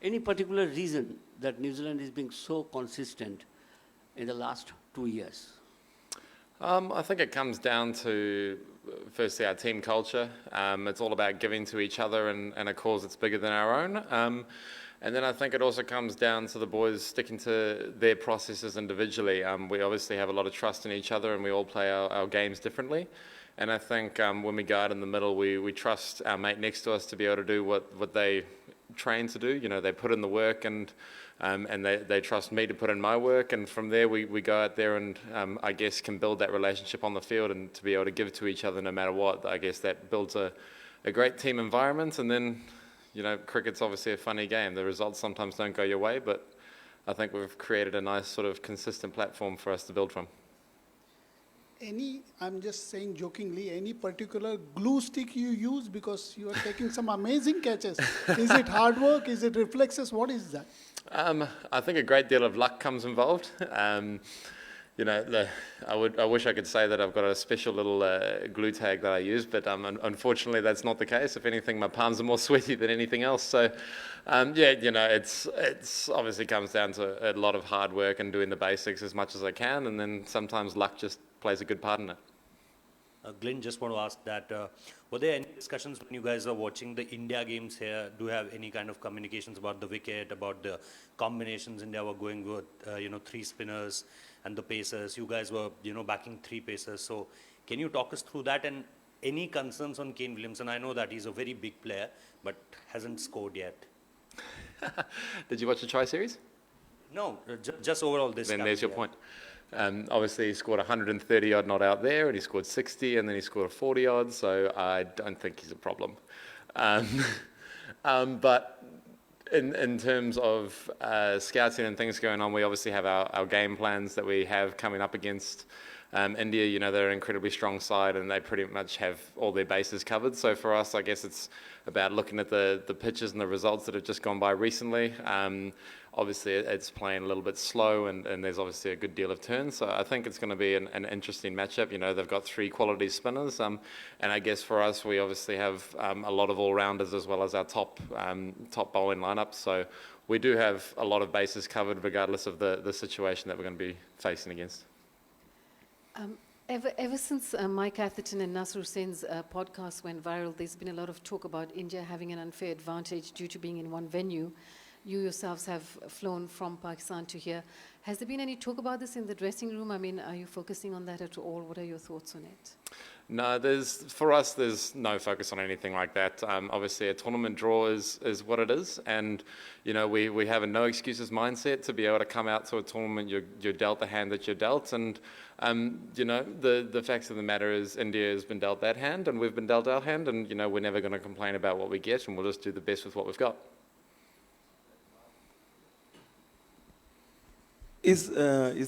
Any particular reason that New Zealand is being so consistent in the last 2 years? I think it comes down to, firstly, our team culture. It's all about giving to each other and a cause that's bigger than our own. And then I think it also comes down to the boys sticking to their processes individually. We obviously have a lot of trust in each other and we all play our games differently. And I think when we go out in the middle, we trust our mate next to us to be able to do what they train to do. You know, they put in the work and they trust me to put in my work. And from there, we go out there and I guess can build that relationship on the field and to be able to give to each other no matter what. I guess that builds a great team environment. And then, you know, cricket's obviously a funny game. The results sometimes don't go your way, but I think we've created a nice sort of consistent platform for us to build from. I'm just saying jokingly, any particular glue stick you use because you are taking some amazing catches? Is it hard work? Is it reflexes? What is that? I think a great deal of luck comes involved. You know, I wish I could say that I've got a special little glue tag that I use, but unfortunately that's not the case. If anything, my palms are more sweaty than anything else. So, yeah, you know, it's obviously comes down to a lot of hard work and doing the basics as much as I can, and then sometimes luck just plays a good part in it. Glenn, just want to ask that, were there any discussions when you guys are watching the India games here? Do you have any kind of communications about the wicket, about the combinations India were going with, you know, 3 spinners and the pacers? You guys were, you know, backing 3 pacers. So can you talk us through that and any concerns on Kane Williamson? I know that he's a very big player, but hasn't scored yet. Did you watch the Tri-Series? No, just overall this. Then there's your point. Obviously, he scored 130 odd not out there, and he scored 60, and then he scored a 40 odd. So I don't think he's a problem. But in terms of scouting and things going on, we obviously have our game plans that we have coming up against India. You know, they're an incredibly strong side, and they pretty much have all their bases covered. So for us, I guess it's about looking at the pitches and the results that have just gone by recently. Obviously, it's playing a little bit slow, and there's obviously a good deal of turns. So I think it's going to be an interesting matchup. You know, they've got 3 quality spinners, and I guess for us, we obviously have a lot of all-rounders as well as our top bowling lineup. So we do have a lot of bases covered, regardless of the situation that we're going to be facing against. Ever since Mike Atherton and Nasser Hussain's podcast went viral, there's been a lot of talk about India having an unfair advantage due to being in one venue. You yourselves have flown from Pakistan to here. Has there been any talk about this in the dressing room? I mean, are you focusing on that at all? What are your thoughts on it? No, for us, there's no focus on anything like that. Obviously, a tournament draw is what it is, and you know we have a no excuses mindset to be able to come out to a tournament. You're dealt the hand that you're dealt, and you know the facts of the matter is India has been dealt that hand, and we've been dealt our hand, and you know we're never going to complain about what we get, and we'll just do the best with what we've got. Is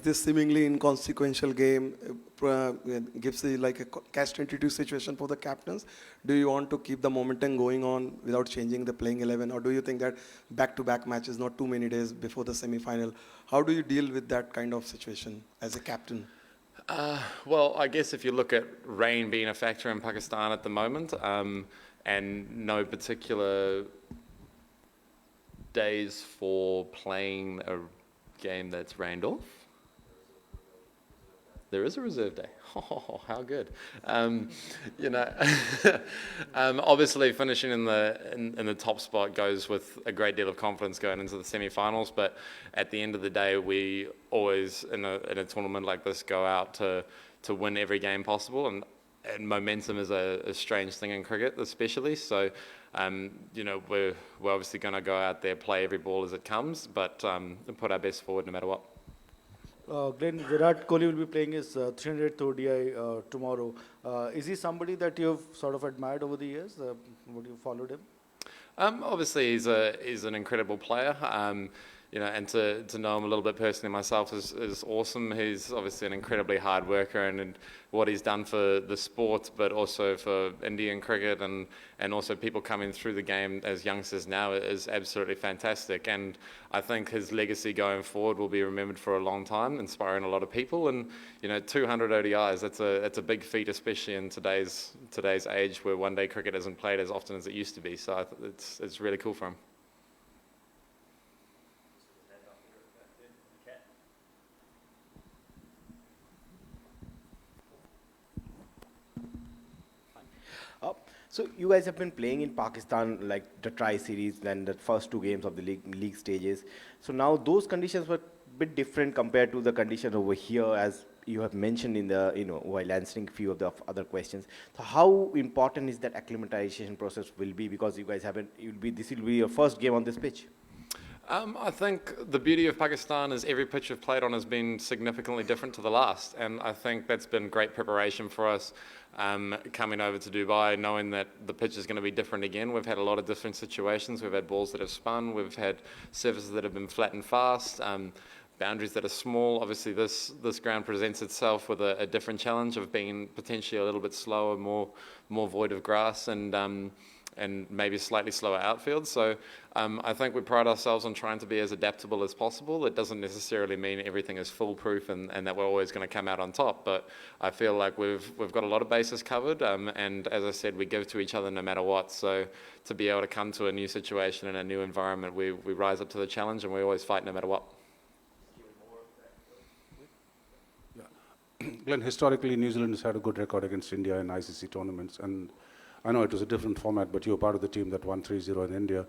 this seemingly inconsequential game gives like a catch-22 situation for the captains? Do you want to keep the momentum going on without changing the playing 11, or do you think that back-to-back matches, not too many days before the semi-final? How do you deal with that kind of situation as a captain? Well, I guess if you look at rain being a factor in Pakistan at the moment, and no particular days for playing a game that's rained off. There is a reserve day. Oh, how good! You know, obviously finishing in the top spot goes with a great deal of confidence going into the semi-finals. But at the end of the day, we always in a tournament like this go out to win every game possible, and momentum is a strange thing in cricket, especially. So, you know, we're obviously going to go out there, play every ball as it comes, but put our best forward no matter what. Glenn, Virat Kohli will be playing his 300th ODI tomorrow. Is he somebody that you've sort of admired over the years? Would you followed him? Obviously, he's an incredible player. You know, and to know him a little bit personally myself is awesome. He's obviously an incredibly hard worker, and what he's done for the sport, but also for Indian cricket, and also people coming through the game as youngsters now is absolutely fantastic. And I think his legacy going forward will be remembered for a long time, inspiring a lot of people. And you know, 200 ODIs, that's a big feat, especially in today's age where one-day cricket isn't played as often as it used to be. So it's really cool for him. So you guys have been playing in Pakistan, like the tri-series and the first two games of the league stages. So now those conditions were a bit different compared to the conditions over here, as you have mentioned in the, while answering a few of the other questions. So how important is that acclimatization process will be, because you guys haven't, this will be your first game on this pitch? I think the beauty of Pakistan is every pitch we've played on has been significantly different to the last, and I think that's been great preparation for us coming over to Dubai, knowing that the pitch is going to be different again. We've had a lot of different situations. We've had balls that have spun, we've had surfaces that have been flat and fast, boundaries that are small. Obviously this ground presents itself with a different challenge of being potentially a little bit slower, more void of grass, and maybe slightly slower outfield. So I think we pride ourselves on trying to be as adaptable as possible. It doesn't necessarily mean everything is foolproof and that we're always going to come out on top, but I feel like we've got a lot of bases covered, and as I said, we give to each other no matter what. So to be able to come to a new situation and a new environment, we rise up to the challenge, and we always fight no matter what. Glenn, historically, New Zealand has had a good record against India in ICC tournaments, and I know it was a different format, but you were part of the team that won 3-0 in India.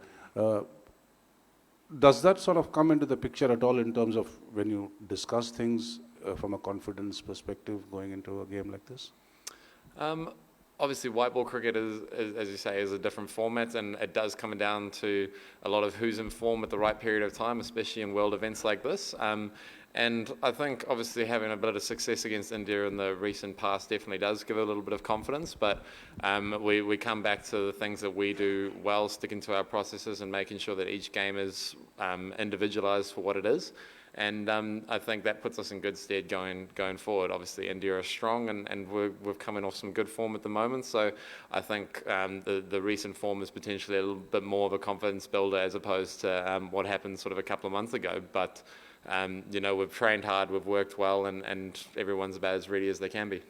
Does that sort of come into the picture at all in terms of when you discuss things from a confidence perspective going into a game like this? Obviously, white ball cricket is, as you say, is a different format, and it does come down to a lot of who's in form at the right period of time, especially in world events like this. And I think obviously having a bit of success against India in the recent past definitely does give a little bit of confidence, but we come back to the things that we do well, sticking to our processes and making sure that each game is individualized for what it is. And I think that puts us in good stead going forward. Obviously, India are strong, and we've come in off some good form at the moment. So I think the recent form is potentially a little bit more of a confidence builder as opposed to what happened sort of a couple of months ago. But we've trained hard, we've worked well, and everyone's about as ready as they can be.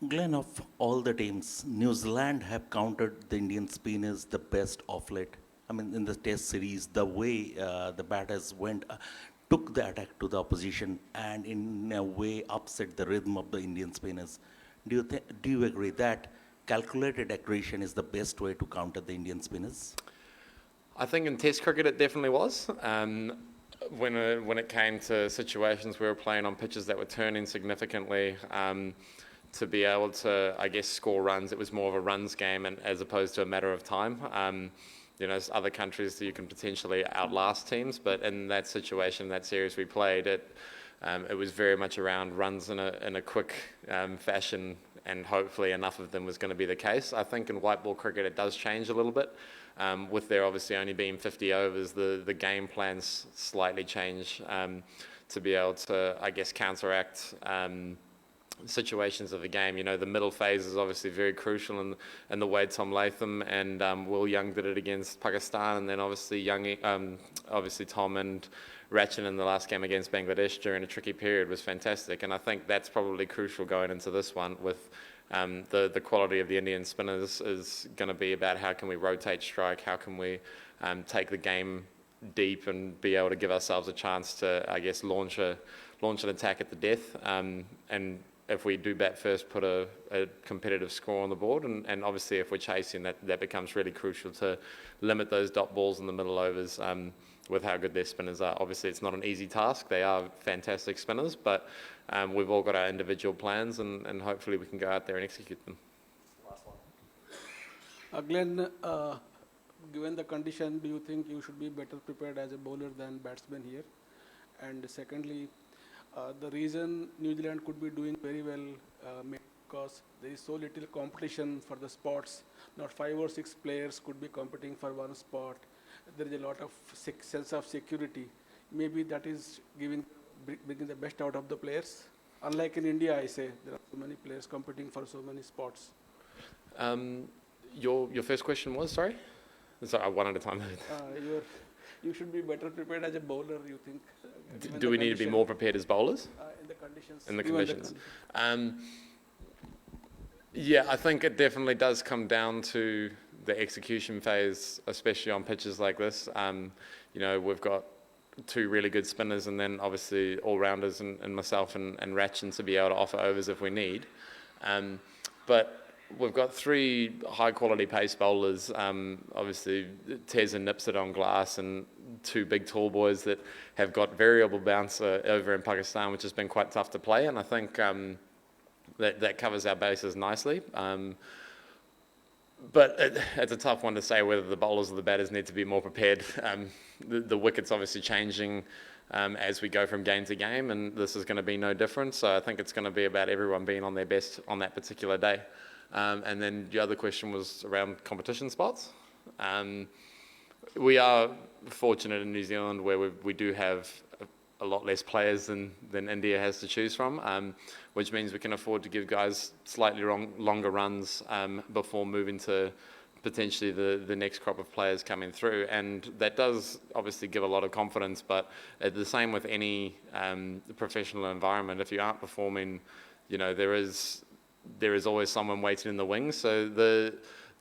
Glenn, of all the teams, New Zealand have countered the Indian spinners the best of late. I mean, in the Test series, the way the batters took the attack to the opposition and in a way upset the rhythm of the Indian spinners. Do you agree that calculated aggression is the best way to counter the Indian spinners? I think in Test cricket it definitely was. When it came to situations where we were playing on pitches that were turning significantly, to be able to, I guess, score runs, it was more of a runs game and as opposed to a matter of time. There's other countries that you can potentially outlast teams, but in that situation, that series we played, it was very much around runs in a quick fashion, and hopefully enough of them was going to be the case. I think in white ball cricket it does change a little bit. With there obviously only being 50 overs, the game plans slightly change to be able to, I guess, counteract situations of the game. The middle phase is obviously very crucial in the way Tom Latham and Will Young did it against Pakistan, and then obviously Tom and Ratchin in the last game against Bangladesh during a tricky period was fantastic, and I think that's probably crucial going into this one with the quality of the Indian spinners is going to be about how can we rotate strike, how can we take the game deep and be able to give ourselves a chance to, I guess, launch an attack at the death, and if we do bat first, put a competitive score on the board, and obviously if we're chasing, that becomes really crucial to limit those dot balls in the middle overs with how good their spinners are. Obviously it's not an easy task, they are fantastic spinners, but we've all got our individual plans, and hopefully we can go out there and execute them. Glenn, given the condition, do you think you should be better prepared as a bowler than batsman here? And secondly, the reason New Zealand could be doing very well because there is so little competition for the spots. Not 5 or 6 players could be competing for one spot. There is a lot of sense of security. Maybe that is bringing the best out of the players. Unlike in India, I say, there are so many players competing for so many spots. Your first question was, sorry? Sorry, one at a time. You should be better prepared as a bowler, you think? Do we need to be more prepared as bowlers? In the conditions. In the conditions. Yeah, I think it definitely does come down to the execution phase, especially on pitches like this. We've got 2 really good spinners, and then obviously all-rounders and myself and Ratchin to be able to offer overs if we need. But we've got three high-quality pace bowlers. Obviously, Tez and Nipsit on glass, and two big tall boys that have got variable bounce over in Pakistan, which has been quite tough to play. And I think that covers our bases nicely. But it's a tough one to say whether the bowlers or the batters need to be more prepared. The wicket's obviously changing as we go from game to game, and this is going to be no different. So I think it's going to be about everyone being on their best on that particular day. And then the other question was around competition spots. We are fortunate in New Zealand where we do have a lot less players than India has to choose from, which means we can afford to give guys slightly longer runs before moving to potentially the next crop of players coming through. And that does obviously give a lot of confidence, but the same with any professional environment. If you aren't performing, there is always someone waiting in the wings. So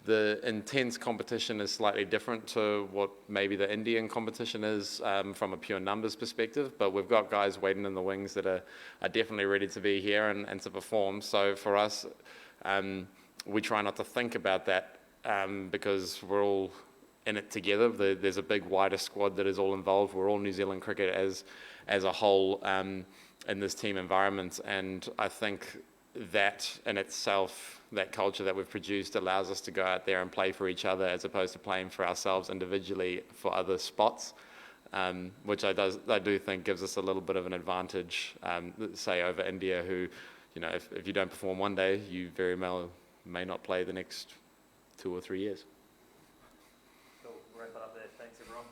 the intense competition is slightly different to what maybe the Indian competition is from a pure numbers perspective, but we've got guys waiting in the wings that are definitely ready to be here and to perform. So for us, we try not to think about that because we're all in it together. There's a big wider squad that is all involved. We're all New Zealand cricket as a whole in this team environment, and I think that in itself, that culture that we've produced allows us to go out there and play for each other as opposed to playing for ourselves individually for other spots, which I do think gives us a little bit of an advantage, say over India, who, if you don't perform one day, you very well may not play the next 2 or 3 years. So wrap it up there. Thanks, everyone.